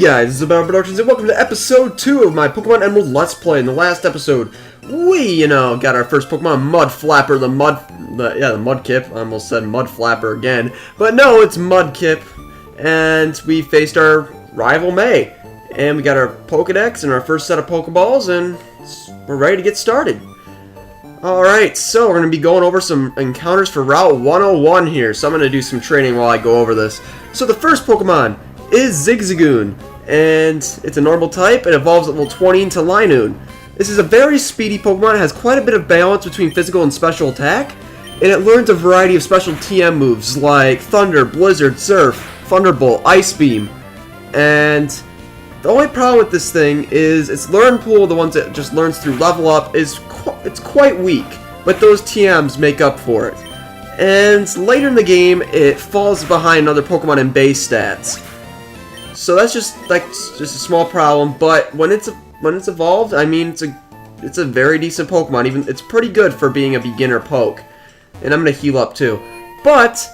guys, this is TheBattlePro Productions, and welcome to episode 2 of my Pokemon Emerald Let's Play. In the last episode, we, got our first Pokemon, Mudflapper, the Mudkip. I almost said Mudflapper again. But no, it's Mudkip. And we faced our rival May. And we got our Pokedex and our first set of Pokeballs, and we're ready to get started. Alright, so we're going to be going over some encounters for Route 101 here. So I'm going to do some training while I go over this. So the first Pokemon is Zigzagoon, and it's a normal type. It evolves at level 20 into Linoon. This is a very speedy Pokemon. It has quite a bit of balance between physical and special attack, and it learns a variety of special TM moves like Thunder, Blizzard, Surf, Thunderbolt, Ice Beam. And the only problem with this thing is its learn pool, the ones that just learns through level up, it's quite weak, but those TMs make up for it. And later in the game, it falls behind other Pokemon in base stats. So that's just a small problem, but when it's evolved, I mean it's a very decent Pokemon. Even it's pretty good for being a beginner poke. And I'm gonna heal up too. But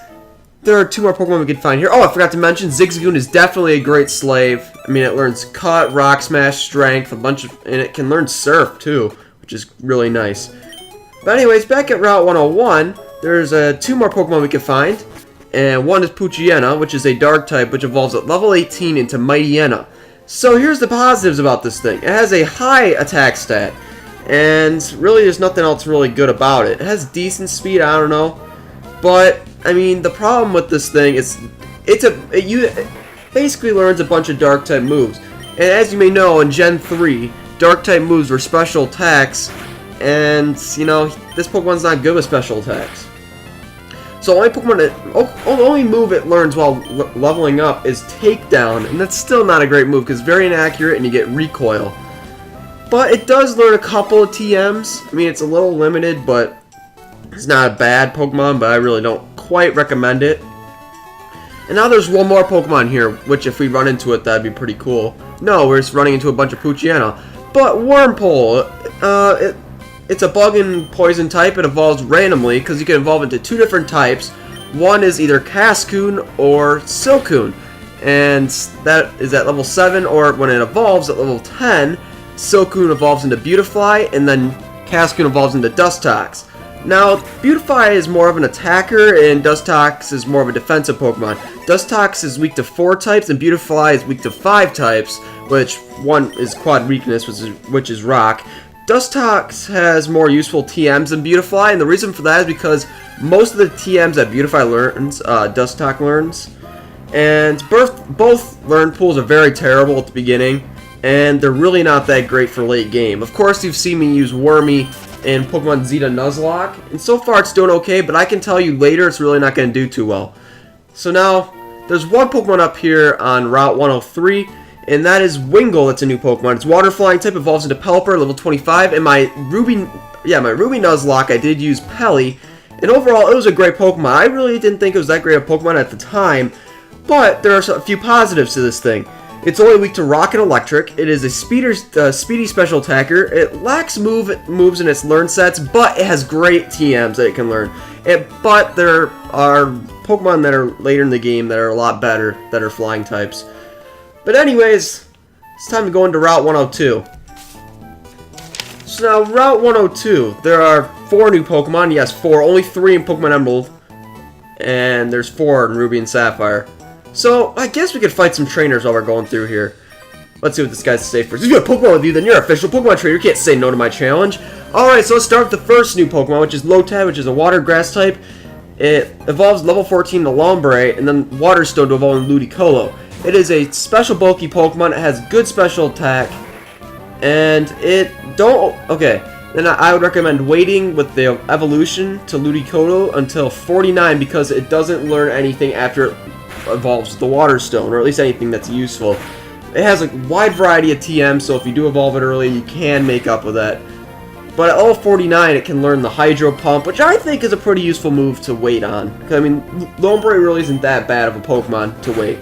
there are two more Pokemon we can find here. Oh, I forgot to mention, Zigzagoon is definitely a great slave. I mean, it learns Cut, Rock Smash, Strength, and it can learn Surf too, which is really nice. But anyways, back at Route 101, there's two more Pokemon we can find. And one is Poochyena, which is a dark type, which evolves at level 18 into Mightyena. So here's the positives about this thing. It has a high attack stat, and really there's nothing else really good about it. It has decent speed, I don't know, but I mean the problem with this thing is it basically learns a bunch of dark type moves. And as you may know, in Gen 3, dark type moves were special attacks, and this Pokemon's not good with special attacks. So the only move it learns while leveling up is Takedown, and that's still not a great move because it's very inaccurate and you get recoil. But it does learn a couple of TMs. I mean, it's a little limited, but it's not a bad Pokemon, but I really don't quite recommend it. And now there's one more Pokemon here, which if we run into it, that'd be pretty cool. No, we're just running into a bunch of Poochyena. But Wurmple, it's a bug and poison type. It evolves randomly because you can evolve into two different types. One is either Cascoon or Silcoon, and that is at level 7, or when it evolves at level 10, Silcoon evolves into Beautifly, and then Cascoon evolves into Dustox. Now, Beautifly is more of an attacker, and Dustox is more of a defensive Pokemon. Dustox is weak to 4 types, and Beautifly is weak to 5 types, which one is Quad Weakness, which is Rock. Dustox has more useful TMs than Beautifly, and the reason for that is because most of the TMs that Beautifly learns, Dustox learns. And both learn pools are very terrible at the beginning, and they're really not that great for late game. Of course, you've seen me use Wormy in Pokemon Zeta Nuzlocke, and so far it's doing okay, but I can tell you later it's really not going to do too well. So now, there's one Pokemon up here on Route 103, and that is Wingull. It's a new Pokemon. It's water flying type, evolves into Pelipper, level 25. And my Ruby Nuzlocke, I did use Pelly, and overall it was a great Pokemon. I really didn't think it was that great a Pokemon at the time, but there are a few positives to this thing. It's only weak to Rock and Electric. It is a speedy special attacker. It lacks moves in its learn sets, but it has great TMs that it can learn. But there are Pokemon that are later in the game that are a lot better, that are flying types. But anyways, it's time to go into Route 102. So now, Route 102, there are 4 new Pokemon. Yes, 4. Only 3 in Pokemon Emerald. And there's 4 in Ruby and Sapphire. So, I guess we could fight some trainers while we're going through here. Let's see what this guy's to say first. If you have a Pokemon with you, then you're an official Pokemon trainer. You can't say no to my challenge. Alright, so let's start with the first new Pokemon, which is Lotad, which is a water grass type. It evolves level 14 to Lombre, and then Waterstone to evolve in Ludicolo. It is a special bulky Pokemon. It has good special attack, and then I would recommend waiting with the evolution to Ludicolo until 49 because it doesn't learn anything after it evolves the Waterstone, or at least anything that's useful. It has a wide variety of TMs, so if you do evolve it early, you can make up with that. But at level 49, it can learn the Hydro Pump, which I think is a pretty useful move to wait on. I mean, Lombre really isn't that bad of a Pokemon to wait.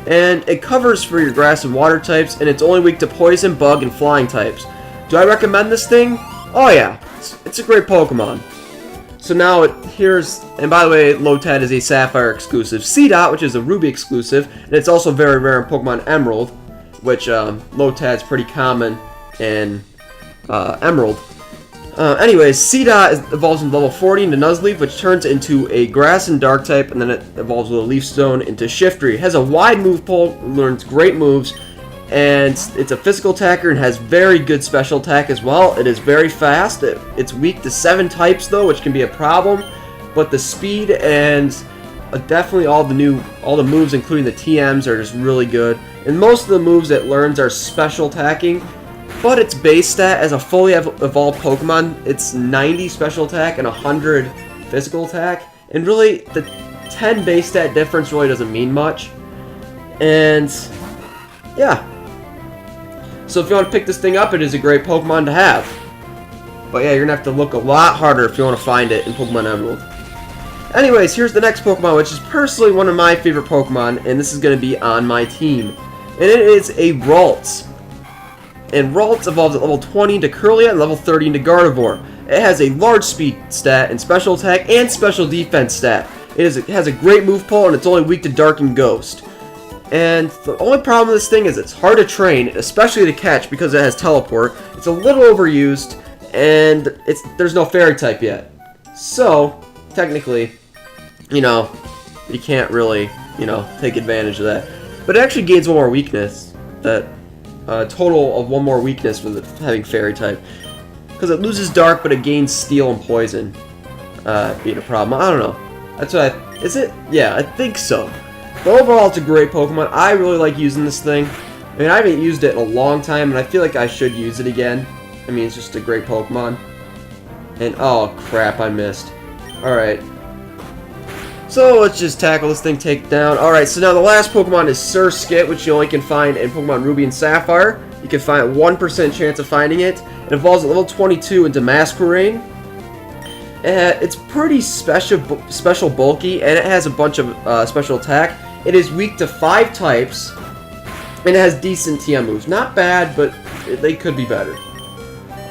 And it covers for your grass and water types, and it's only weak to poison, bug, and flying types. Do I recommend this thing? Oh yeah, it's a great Pokemon. So now and by the way, Lotad is a Sapphire exclusive. Seedot, which is a Ruby exclusive, and it's also very rare in Pokemon Emerald. which Lotad's pretty common in Emerald. Anyways, Seedot evolves in level 40 into Nuzleaf, which turns into a Grass and Dark type, and then it evolves with a Leaf Stone into Shiftry. It has a wide move pool, learns great moves, and it's a physical attacker and has very good special attack as well. It is very fast. It's weak to 7 types though, which can be a problem, but the speed and definitely all the moves, including the TMs, are just really good. And most of the moves it learns are special attacking. But its base stat as a fully evolved Pokemon, it's 90 special attack and 100 physical attack. And really, the 10 base stat difference really doesn't mean much. And, yeah. So if you want to pick this thing up, it is a great Pokemon to have. But yeah, you're going to have to look a lot harder if you want to find it in Pokemon Emerald. Anyways, here's the next Pokemon, which is personally one of my favorite Pokemon, and this is going to be on my team. And it is a Ralts. And Ralts evolves at level 20 into Curlia and level 30 into Gardevoir. It has a large speed stat and special attack and special defense stat. It has a great move pool, and it's only weak to Dark and Ghost. And the only problem with this thing is it's hard to train, especially to catch because it has Teleport. It's a little overused, and there's no Fairy type yet. So, technically, you can't really, take advantage of that. But it actually gains one more weakness. Total of one more weakness with it having Fairy type. Because it loses Dark, but it gains Steel and Poison. Being a problem. I don't know. That's what is it? Yeah, I think so. But overall, it's a great Pokemon. I really like using this thing. I mean, I haven't used it in a long time, and I feel like I should use it again. I mean, it's just a great Pokemon. And, oh crap, I missed. Alright. So, let's just tackle this thing, take it down. Alright, so now the last Pokemon is Surskit, which you only can find in Pokemon Ruby and Sapphire. You can find 1% chance of finding it. It evolves at level 22 into Masquerain. It's pretty special bulky, and it has a bunch of special attack. It is weak to 5 types, and it has decent TM moves. Not bad, but they could be better.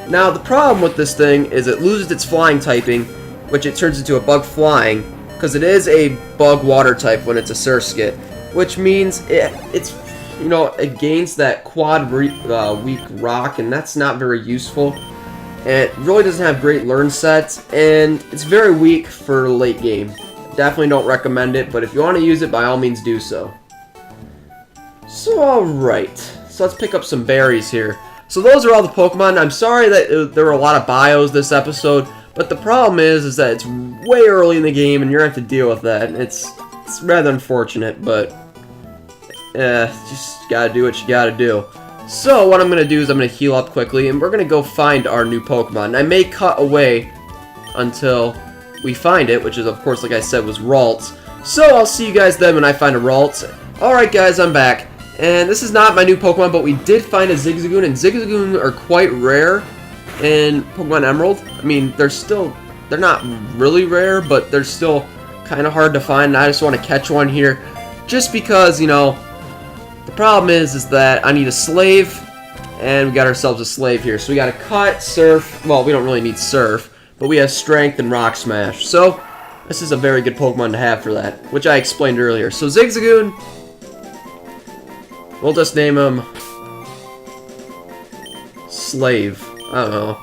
Now, the problem with this thing is it loses its flying typing, which it turns into a bug flying, because it is a bug water type when it's a Surskit, which means it gains that quad weak rock, and that's not very useful. And it really doesn't have great learn sets, and it's very weak for late game. Definitely don't recommend it, but if you want to use it, by all means do so. So alright, so let's pick up some berries here. So those are all the Pokemon. I'm sorry that there were a lot of bios this episode, but the problem is that it's way early in the game, and you're going to have to deal with that. It's rather unfortunate, but just gotta do what you gotta do. So what I'm going to do is I'm going to heal up quickly, and we're going to go find our new Pokemon. And I may cut away until we find it, which is, of course, like I said, was Ralts. So I'll see you guys then when I find a Ralts. Alright guys, I'm back. And this is not my new Pokemon, but we did find a Zigzagoon, and Zigzagoon are quite rare in Pokemon Emerald. I mean, they're not really rare, but they're still kind of hard to find, and I just want to catch one here, just because, the problem is that I need a slave, and we got ourselves a slave here. So we got to cut, surf, well, we don't really need surf, but we have strength and rock smash. So this is a very good Pokemon to have for that, which I explained earlier. So Zigzagoon, we'll just name him Slave. I don't know.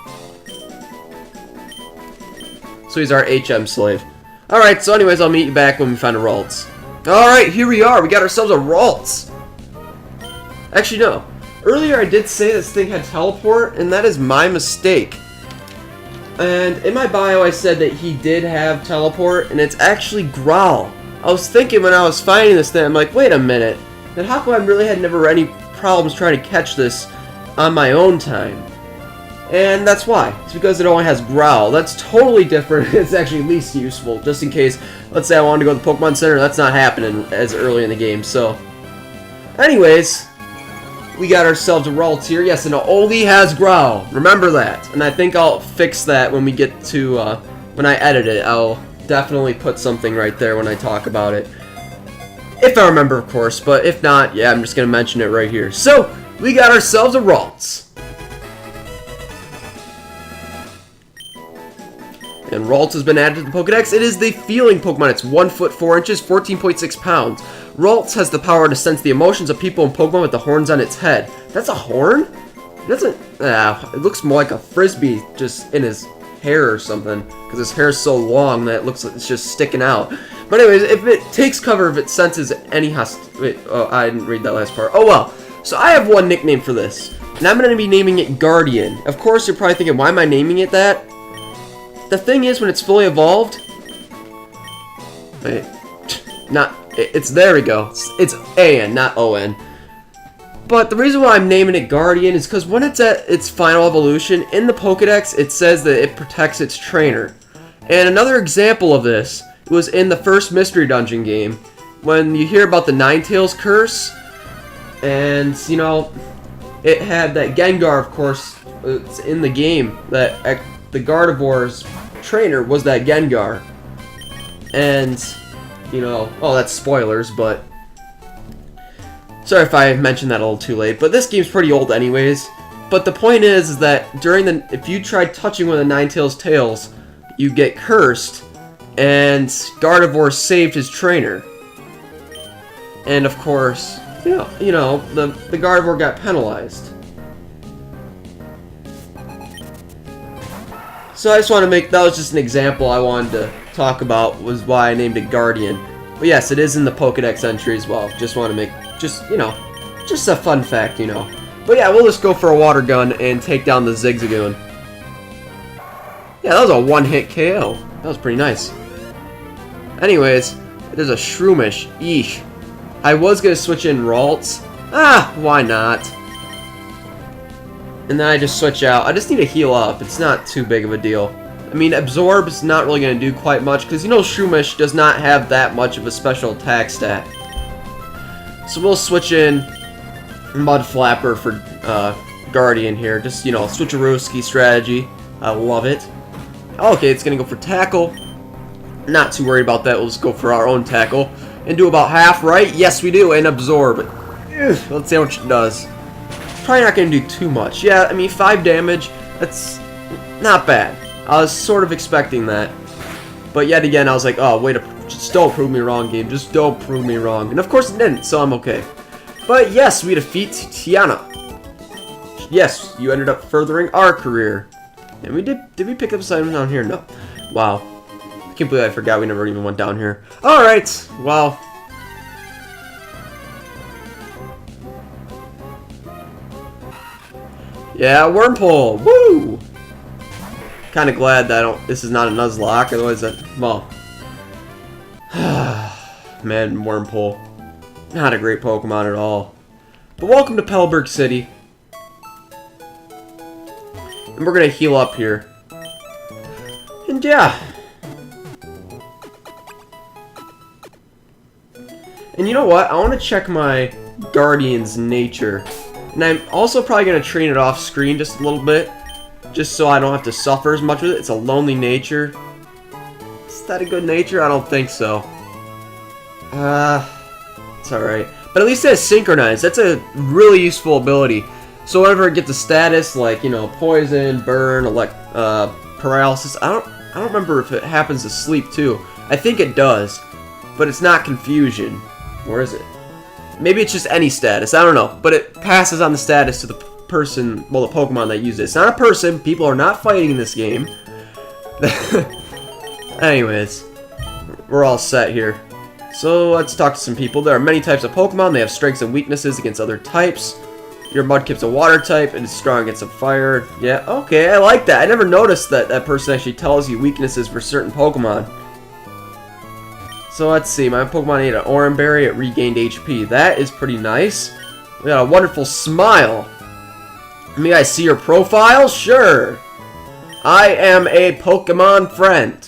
So he's our HM slave. Alright, so anyways, I'll meet you back when we find a Ralts. Alright, here we are. We got ourselves a Ralts. Actually, no. Earlier I did say this thing had Teleport, and that is my mistake. And in my bio I said that he did have Teleport, and it's actually Growl. I was thinking when I was finding this thing, I'm like, wait a minute. Then how come I really had never any problems trying to catch this on my own time? And that's why. It's because it only has Growl. That's totally different. It's actually least useful, just in case, let's say I wanted to go to the Pokemon Center. That's not happening as early in the game. So, anyways, we got ourselves a Ralts here. Yes, and it only has Growl. Remember that. And I think I'll fix that when we get to, when I edit it. I'll definitely put something right there when I talk about it. If I remember, of course. But if not, yeah, I'm just going to mention it right here. So, we got ourselves a Ralts. And Ralts has been added to the Pokedex. It is the Feeling Pokemon. It's 1 foot 4 inches, 14.6 pounds. Ralts has the power to sense the emotions of people and Pokemon with the horns on its head. That's a horn? It doesn't... it looks more like a frisbee just in his hair or something. Because his hair is so long that it looks like it's just sticking out. But anyways, if it takes cover, if it senses any Wait, oh, I didn't read that last part. Oh well. So I have one nickname for this. And I'm going to be naming it Guardian. Of course, you're probably thinking, why am I naming it that? The thing is, when it's fully evolved... Wait. It's there we go. It's A-N, not O-N. But the reason why I'm naming it Guardian is because when it's at its final evolution, in the Pokedex, it says that it protects its trainer. And another example of this was in the first Mystery Dungeon game, when you hear about the Ninetales curse, and, you know, it had that Gengar, of course, it's in the game, that the Gardevoir's trainer was that Gengar. And... you know, oh, that's spoilers, but sorry if I mentioned that a little too late, but this game's pretty old anyways. But the point is that if you try touching one of the Ninetales tails, you get cursed, and Gardevoir saved his trainer. And of course, you know, the Gardevoir got penalized. So I just want to that was just an example I wanted to talk about, was why I named it Guardian. But yes, it is in the Pokedex entry as well. Just want to make, you know, just a fun fact, you know. But yeah, we'll just go for a water gun and take down the Zigzagoon. Yeah, that was a one-hit KO. That was pretty nice. Anyways, there's a Shroomish. Eesh. I was going to switch in Ralts. Ah, why not? And then I just switch out. I just need to heal up. It's not too big of a deal. I mean, Absorb is not really going to do quite much, because you know Shroomish does not have that much of a special attack stat. So we'll switch in Mud Flapper for Guardian here. Just, you know, switcherooski strategy. I love it. Okay, it's going to go for Tackle. Not too worried about that. We'll just go for our own Tackle. And do about half, right? Yes, we do. And Absorb. Let's see how much it does. Probably not going to do too much. Yeah, I mean, 5 damage. That's not bad. I was sort of expecting that. But yet again, I was like, oh, wait, just don't prove me wrong, game. Just don't prove me wrong. And of course it didn't, so I'm okay. But yes, we defeat Tiana. Yes, you ended up furthering our career. And we did we pick up some down here? No. Wow. I can't believe I forgot we never even went down here. Alright, well. Yeah, Wormpole. Woo! Kind of glad that this is not a Nuzlocke, otherwise well. Man, Wormpole. Not a great Pokemon at all. But welcome to Petalburg City. And we're gonna heal up here. And yeah. And you know what? I want to check my Guardian's nature. And I'm also probably going to train it off screen just a little bit. Just so I don't have to suffer as much with it. It's a lonely nature. Is that a good nature? I don't think so. It's alright. But at least it has Synchronize. That's a really useful ability. So whenever it gets a status like, you know, Poison, Burn, Paralysis. I don't remember if it happens to Sleep too. I think it does. But it's not Confusion. Or is it? Maybe it's just any status. I don't know. But it passes on the status to the person, well, the Pokemon that use it. It's not a person. People are not fighting in this game. Anyways, we're all set here. So let's talk to some people. There are many types of Pokemon. They have strengths and weaknesses against other types. Your Mudkip's a water type and is strong against a fire. Yeah, okay, I like that. I never noticed that that person actually tells you weaknesses for certain Pokemon. So let's see, my Pokemon ate an Oran Berry, it regained HP. That is pretty nice. We got a wonderful smile. May I see your profile? Sure. I am a Pokemon friend.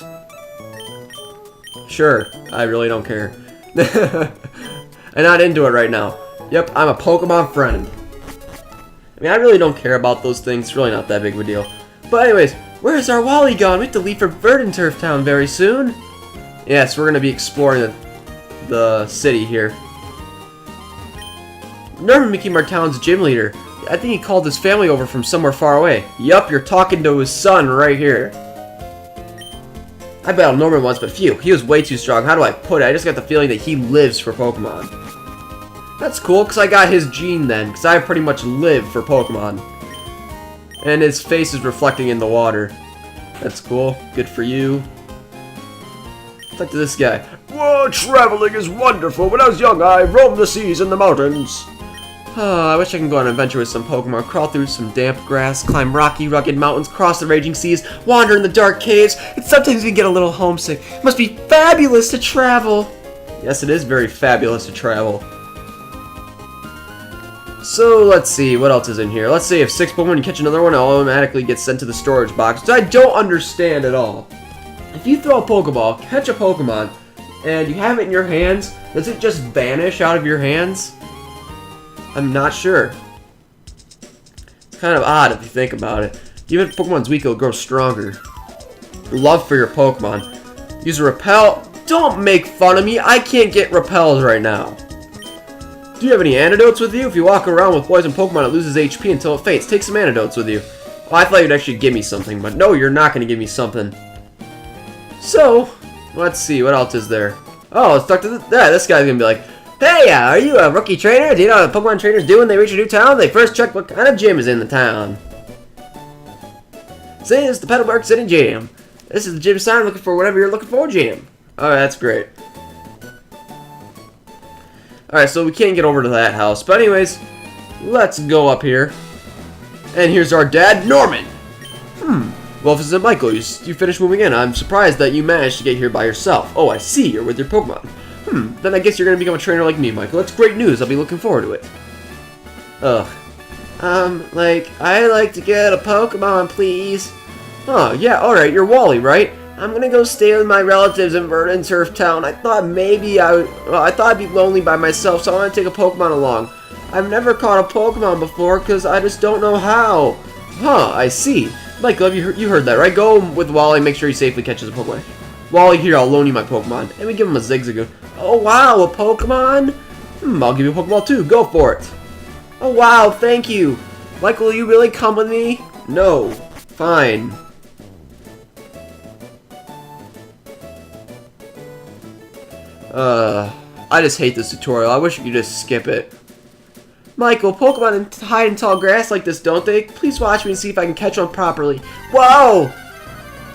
Sure, I really don't care. I'm not into it right now. Yep, I'm a Pokemon friend. I mean, I really don't care about those things. It's really not that big of a deal. But anyways, where's our Wally gone? We have to leave for Verdanturf Town very soon. Yes, we're going to be exploring the city here. Norman became our town's gym leader. I think he called his family over from somewhere far away. Yup, you're talking to his son right here. I battled Norman once, but phew, he was way too strong. How do I put it? I just got the feeling that he lives for Pokemon. That's cool, because I got his gene then, because I pretty much live for Pokemon. And his face is reflecting in the water. That's cool. Good for you. Talk to this guy. Whoa, traveling is wonderful. When I was young, I roamed the seas and the mountains. Oh, I wish I could go on an adventure with some Pokemon, crawl through some damp grass, climb rocky, rugged mountains, cross the raging seas, wander in the dark caves, and sometimes we get a little homesick. It must be fabulous to travel. Yes, it is very fabulous to travel. So, let's see, what else is in here? Let's say if 6 Pokemon, you catch another one, it'll automatically get sent to the storage box, which I don't understand at all. If you throw a Pokeball, catch a Pokemon, and you have it in your hands, does it just vanish out of your hands? I'm not sure. It's kind of odd if you think about it. Even if Pokemon's weak, it'll grow stronger. Love for your Pokemon. Use a Repel. Don't make fun of me. I can't get repelled right now. Do you have any antidotes with you? If you walk around with poison Pokemon, it loses HP until it faints. Take some antidotes with you. Oh, I thought you'd actually give me something, but no, you're not going to give me something. So, let's see. What else is there? Oh, let's talk to this guy's going to be like, hey, are you a rookie trainer? Do you know what Pokemon trainers do when they reach a new town? They first check what kind of gym is in the town. Say, it's the Petalburg City gym. This is the gym sign looking for whatever you're looking for, gym. Alright, that's great. Alright, so we can't get over to that house. But anyways, let's go up here. And here's our dad, Norman. Well, if it's Michael, you finished moving in. I'm surprised that you managed to get here by yourself. Oh, I see. You're with your Pokemon. Then I guess you're going to become a trainer like me, Michael. That's great news. I'll be looking forward to it. Ugh. I like to get a Pokemon, please. Oh, yeah, alright. You're Wally, right? I'm going to go stay with my relatives in Verdant Turf Town. I thought maybe I'd be lonely by myself, so I want to take a Pokemon along. I've never caught a Pokemon before, because I just don't know how. Huh, I see. Michael, you heard that, right? Go with Wally and make sure he safely catches a Pokemon. Wally, here, I'll loan you my Pokemon. And we give him a Zigzagoon. Oh, wow, a Pokemon? I'll give you a Pokeball, too. Go for it. Oh, wow, thank you. Michael, will you really come with me? No. Fine. I just hate this tutorial. I wish you could just skip it. Michael, Pokemon hide in tall grass like this, don't they? Please watch me and see if I can catch one properly. Whoa!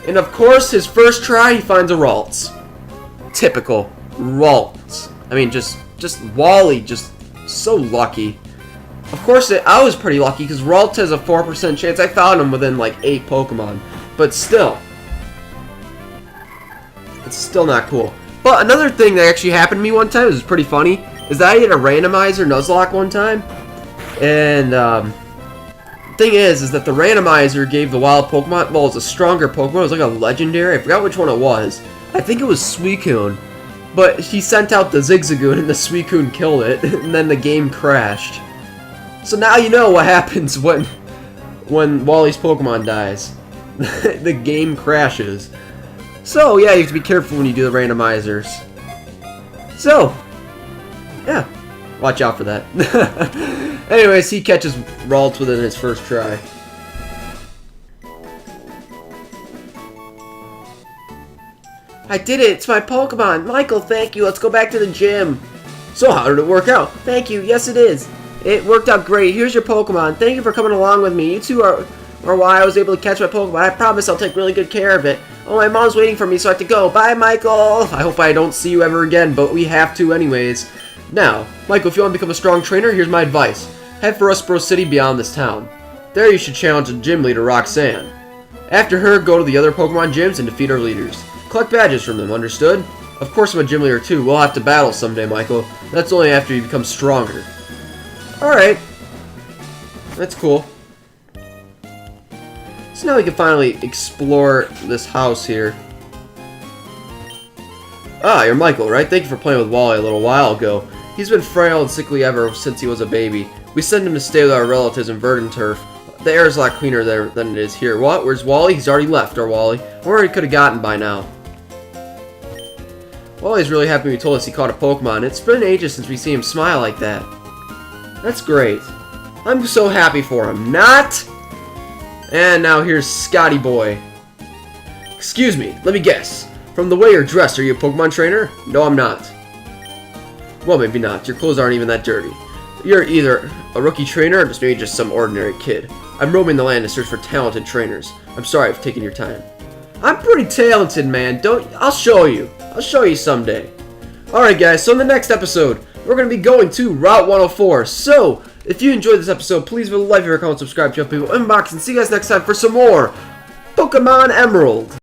And of course, his first try, he finds a Ralts. Typical. Ralts. I mean, just Wally, just so lucky. Of course, I was pretty lucky, because Ralts has a 4% chance. I found him within, like, 8 Pokemon. But still. It's still not cool. But another thing that actually happened to me one time, it was pretty funny, is that I did a randomizer Nuzlocke one time. And, thing is that the randomizer gave the wild Pokemon, well, it was a stronger Pokemon, it was like a legendary, I forgot which one it was. I think it was Suicune. But he sent out the Zigzagoon and the Suicune killed it, and then the game crashed. So now you know what happens when Wally's Pokemon dies. The game crashes. So yeah, you have to be careful when you do the randomizers. So, yeah, watch out for that. Anyways, he catches Ralts within his first try. I did it! It's my Pokemon! Michael, thank you! Let's go back to the gym! So how did it work out? Thank you! Yes, it is! It worked out great! Here's your Pokemon! Thank you for coming along with me! You two are why I was able to catch my Pokemon. I promise I'll take really good care of it. Oh, my mom's waiting for me, so I have to go. Bye, Michael! I hope I don't see you ever again, but we have to anyways. Now, Michael, if you want to become a strong trainer, here's my advice. Head for Rustboro City beyond this town. There you should challenge the gym leader, Roxanne. After her, go to the other Pokemon gyms and defeat our leaders. Collect badges from them, understood? Of course I'm a gym leader too. We'll have to battle someday, Michael. That's only after you become stronger. Alright. That's cool. So now we can finally explore this house here. Ah, you're Michael, right? Thank you for playing with Wally a little while ago. He's been frail and sickly ever since he was a baby. We sent him to stay with our relatives in Verdant Turf. The air is a lot cleaner there than it is here. What? Where's Wally? He's already left, our Wally. Or he could have gotten by now. Wally's really happy we told us he caught a Pokemon. It's been ages since we see him smile like that. That's great. I'm so happy for him. Not? And now here's Scotty Boy. Excuse me, let me guess. From the way you're dressed, are you a Pokemon trainer? No, I'm not. Well, maybe not. Your clothes aren't even that dirty. You're either a rookie trainer or maybe just some ordinary kid. I'm roaming the land to search for talented trainers. I'm sorry I've taken your time. I'm pretty talented, man. I'll show you. I'll show you someday. Alright, guys, so in the next episode, we're going to be going to Route 104. So, if you enjoyed this episode, please leave a like, favorite, comment, subscribe, jump people, inbox, and see you guys next time for some more Pokemon Emerald.